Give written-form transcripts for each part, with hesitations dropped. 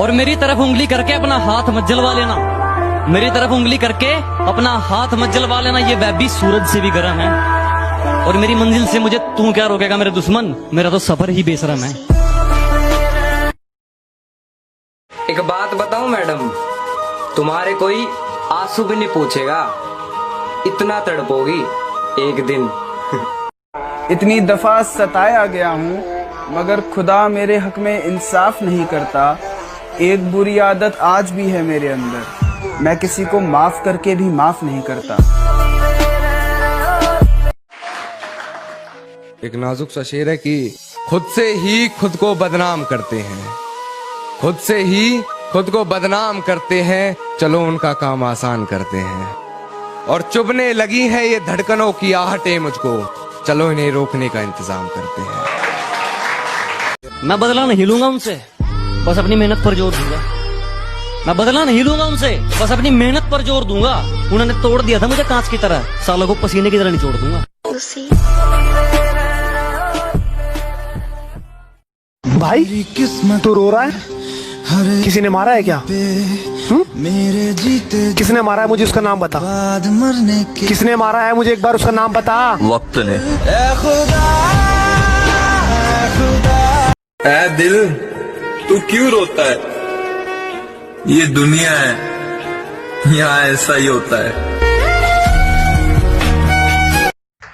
और मेरी तरफ उंगली करके अपना हाथ मत जलवा लेना, मेरी तरफ उंगली करके अपना हाथ मत जलवा लेना, ये वह भी सूरज से भी गर्म है। और मेरी मंजिल से मुझे तू क्या रोकेगा मेरे दुश्मन, मेरा तो सफर ही बेशरम है। एक बात बताऊं मैडम, तुम्हारे कोई आंसू भी नहीं पूछेगा, इतना तड़पोगी एक दिन। इतनी दफा सताया गया हूँ मगर खुदा मेरे हक में इंसाफ नहीं करता। एक बुरी आदत आज भी है मेरे अंदर, मैं किसी को माफ करके भी माफ नहीं करता। एक नाजुक सा शेर है कि खुद से ही खुद को बदनाम करते हैं, खुद से ही खुद को बदनाम करते हैं, चलो उनका काम आसान करते हैं। और चुभने लगी है ये धड़कनों की आहटें मुझको, चलो इन्हें रोकने का इंतजाम करते हैं। मैं बदला नहीं लूंगा उनसे, बस अपनी मेहनत पर जोर दूंगा। मैं बदला नहीं लूंगा उनसे, बस अपनी मेहनत पर जोर दूंगा। उन्होंने तोड़ दिया था मुझे कांच की तरह, सालों को पसीने की तरह निचोड़ दूंगा। भाई तू रो रहा है? किसी ने मारा है क्या? किसने मारा है? मुझे उसका नाम बता। किसने मारा है? मुझे एक बार उसका नाम बता। वक्त ने। ऐ दिल तू क्यों रोता है, ये दुनिया है, यहाँ ऐसा ही होता है।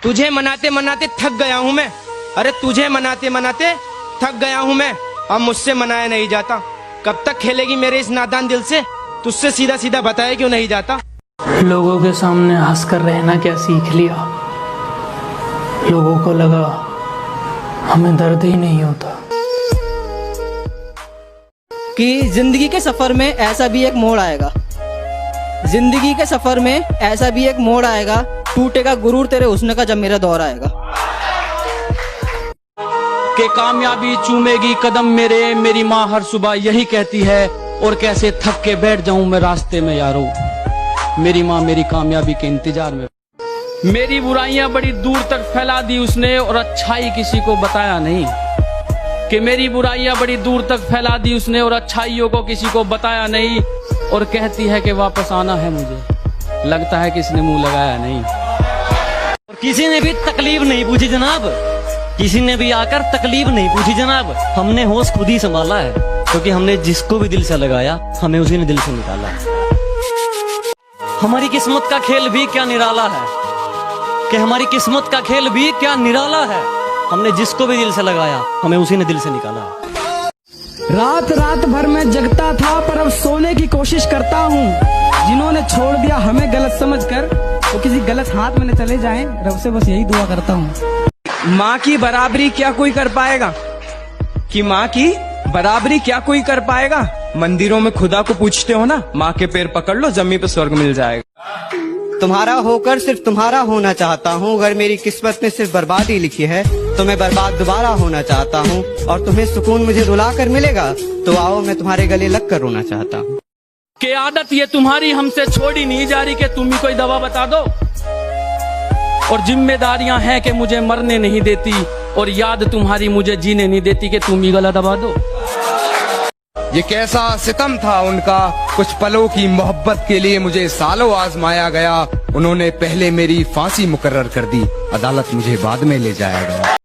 तुझे मनाते मनाते थक गया हूँ मैं, अरे तुझे मनाते मनाते थक गया हूँ मैं, अब मुझसे मनाया नहीं जाता। कब तक खेलेगी मेरे इस नादान दिल से, तुझसे सीधा सीधा बताया क्यों नहीं जाता। लोगों के सामने हंसकर रहना क्या सीख लिया, लोगों को लगा हमें दर्द ही नहीं होता। कि जिंदगी के सफर में ऐसा भी एक मोड़ आएगा, जिंदगी के सफर में ऐसा भी एक मोड़ आएगा, टूटेगा गुरूर तेरे हुस्न का जब मेरा दौर आएगा। कि कामयाबी चूमेगी कदम मेरे, मेरी माँ हर सुबह यही कहती है, और कैसे थक के बैठ जाऊं मैं रास्ते में यारो, मेरी माँ मेरी कामयाबी के इंतजार में। मेरी बुराइयां बड़ी दूर तक फैला दी उसने, और अच्छाई किसी को बताया नहीं। कि मेरी बुराइयां बड़ी दूर तक फैला दी उसने, और अच्छाइयों को किसी को बताया नहीं। और कहती है कि वापस आना है मुझे, लगता है किसने मुंह लगाया नहीं। और किसी ने भी तकलीफ नहीं पूछी जनाब, किसी ने भी आकर तकलीफ नहीं पूछी जनाब। हमने होश खुद ही संभाला है, क्योंकि हमने जिसको भी दिल से लगाया हमें उसी ने दिल से निकाला। हमारी किस्मत का खेल भी क्या निराला है, कि हमारी किस्मत का खेल भी क्या निराला है। हमने जिसको भी दिल से लगाया हमें उसी ने दिल से निकाला। रात रात भर मैं जगता था पर अब सोने की कोशिश करता हूँ। जिन्होंने छोड़ दिया हमें गलत समझकर, वो किसी गलत हाथ में न चले जाएं, रब से बस यही दुआ करता हूँ। माँ की बराबरी क्या कोई कर पाएगा, कि माँ की बराबरी क्या कोई कर पाएगा। मंदिरों में खुदा को पूछते हो ना, माँ के पैर पकड़ लो जमीन पे स्वर्ग मिल जाएगा। तुम्हारा होकर सिर्फ तुम्हारा होना चाहता हूँ, अगर मेरी किस्मत में सिर्फ बर्बादी लिखी है तो मैं बर्बाद दोबारा होना चाहता हूँ। और तुम्हें सुकून मुझे रुला कर मिलेगा तो आओ मैं तुम्हारे गले लग कर रोना चाहता हूँ। कि आदत ये तुम्हारी हमसे छोड़ी नहीं जा रही, कि तुम ही कोई दवा बता दो। और जिम्मेदारियां हैं कि मुझे मरने नहीं देती, और याद तुम्हारी मुझे जीने नहीं देती, कि तुम ही गला दबा दो। ये कैसा सितम था उनका, कुछ पलों की मोहब्बत के लिए मुझे सालों आजमाया गया। उन्होंने पहले मेरी फांसी मुकर्रर कर दी, अदालत मुझे बाद में ले जाया गया।